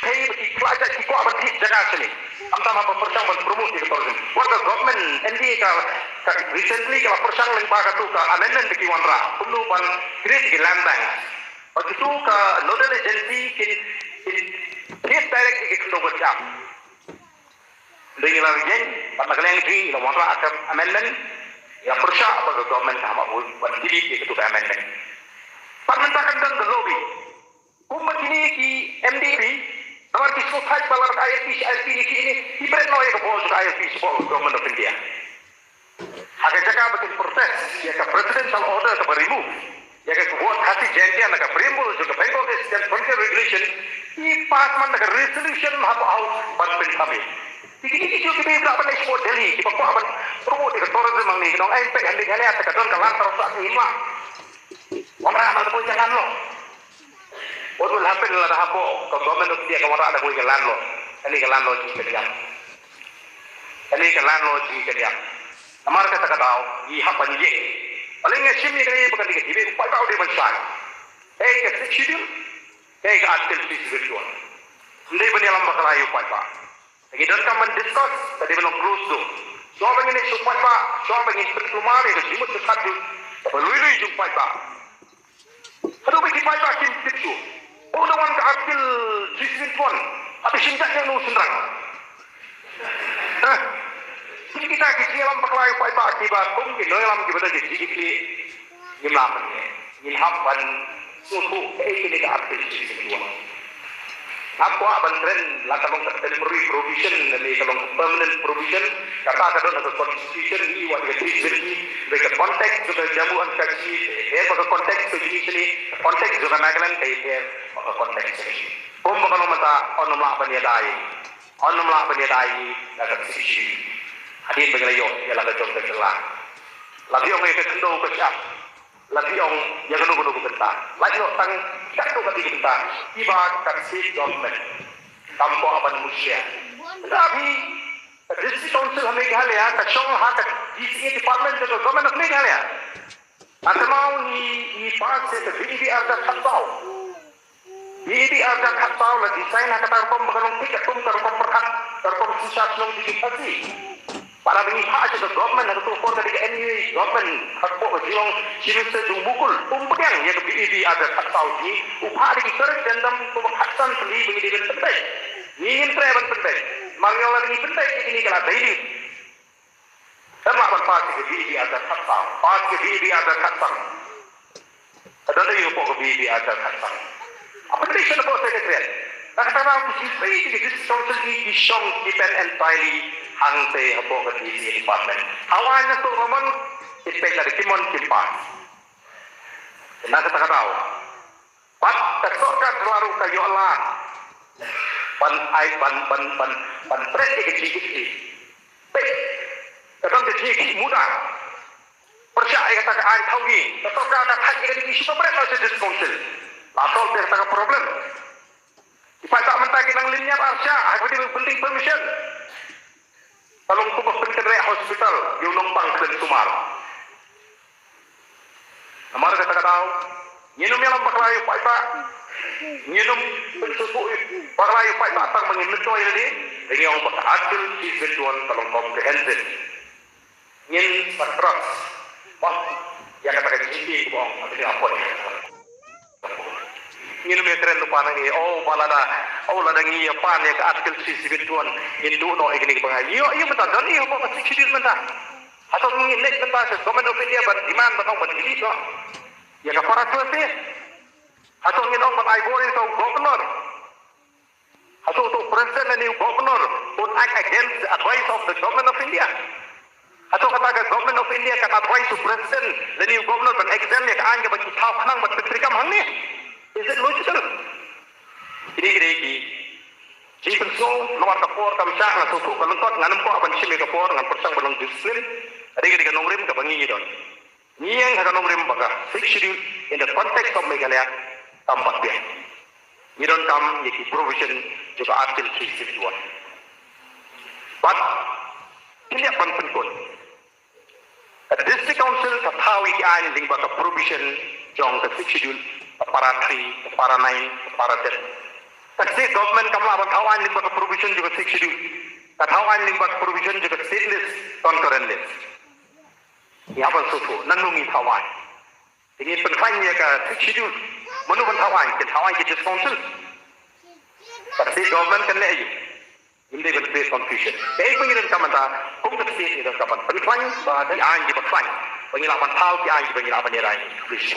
pay bagi pelajar di kuat berarti jaga sini. Amtam apa persang promosi ke tourism. What the government NDA ka recently kalau persang lagi baga tu ka amendment bagi wanra. Perlu ban create ke land bank. Bagi tu ka nodal agency kin create direct ke kendo berjam. Dengan lagi pada kalian ini wanra akan amendment ya persang apa government sama buat diri ke tu amendment. Pemerintahan dan lobby. Umat ini ki MDB, awak kisah fight balar ILP ini ibarat noy ke bos ILP sebab government of India. Agak jaga betul proses, ya ke presidential order ke remove, ya ke buat hati janjian ke preamble juga Bengal dan frontier regulation, ini pas mana ke resolution apa bantuan kami. Ini juga kita berapa nih export Delhi, kita apa promote ke tourism ini, nong impact andi kali ada ke don kalang terus ini mah. Orang amal pun jangan lo. What will happen lah dah apa? Kalau government tu dia kawan ada boleh kelan lo. Ini kelan lo jadi dia. Ini kelan lo jadi dia. Amar kata tahu, ini apa ni je? Paling ngesim ni kali bukan dia tiba, upaya tahu dia besar. Ke schedule, ke artikel virtual. Ini benda yang bakal ayu upaya. Lagi dan kami discuss, tadi belum close tu. So apa ini upaya? So apa ini perkembangan itu jumlah sekali. Perlu jumpa upaya. Aduh bagi upaya kim itu. Oh, the one artikel 3.1. Tapi singkatnya nu senang. Ini kita kisi alam pakai upaya akibat mungkin dalam kita jadi kisi ngilapan, ngilhapan suatu ini ke artikel 3.1. Apa abantren lah kalau temporary provision ni kalau permanent provision kata kadang ada constitution ni wajib diberi mereka konteks juga jamuan kaji pada konteks tu ini konteks juga nagalan kayak konteks ini. Kalau mata onumlah penyedai agak sisi hadir bagayo ya laga jom terjelah. Lagi orang yang kendor kesiap. Lagi orang yang kendor bentar. Lagi orang satu kali bentar. Tiba kasih government tanpa manusia. Tapi district council Meghalaya, kacung hakat DCA department itu government of Meghalaya. Atau mau ni pas itu BDB ada katau. BDB ada katau lah desain hakat terkom berkalung tiket pun terkom perhak terkom susah selong digitasi. Para pihak juga government atau tuan dari NUA government harus berjuang sini sejumlah umpian yang BDB ada katau ni upah dikirim dan dalam pembahasan beli BDB penting. Ingin travel penting. Mangawan ini penting ini kalau daily. Sama berpas ke BDB ada katau. Pas ke BDB ada katau. Ada lagi upah ke BDB ada katau. Apa itu yang boleh saya katakan? Katakanlah sisi ini council ini disong depend entirely hangte apa ke DCA department. Awalnya tu memang ispek dari Kimon Kimpas. Nak kata tahu. Pat tersokat selalu kayu Allah. Pan presiden kecil. Baik. Kadang kecil mudah. Percaya kata ai tahu ni. Tersokat nak haji di isu pemerintah sejak council. Lalu dia kata problem. Ipak tak mentah kita linyar arsya, aku dia penting permission. Kalau aku berpenting hospital, dia nombang ke Sumar. Namar kata tahu, minum yang lampak layu pak, minum pensusu pak layu pak tak mengingat tu ini, ini orang berhasil dijual kalau comprehensive. Ingin patrak, wah, yang katakan ini bohong, ini apa ni? Minum yang keren lupa lagi. Lada ngi apa ni ke artikel sisi tuan Hindu no ini kebangai. Iyo betul dan iyo apa masih kecil mentah. Atau mungkin next mentah government of India beriman batang berdiri so. Ya kapara tu sih. Atau mungkin orang Ivory atau governor. Atau tu president dan new governor would act against the advice of the government of India. Atau kata government of India kan advice to president dan new governor ban exam ya kan bagi tahu kanang berterikam hang ni. Is it logical? Ini jika so nomor kapor kami cak na tutup kalungkot nganam ko aban simi kapor ngan persang belum disiplin. Ada nongrim ke bangi don. Niyang nongrim baga. Six schedule in the context of Meghalaya tampak dia. Ni don kam yaki provision juga artikel 3.1. But ini apa penting? The district council katawi kian ding baga provision jong the six schedule para 3, para 9, para 10. state government kamla ban thawan ling bak provision juga 6 schedule thawan ling bak provision juga state list concurrent list ya ban susu nanungi thawan ini penfanya ka 6 schedule manu ban thawan ke council state government kan leh hindi ban create confusion kaya pengiran kamata kung ka state ito kapan penfanya ba yang di penfanya pengilapan thau ki ang di pengilapan ni rai please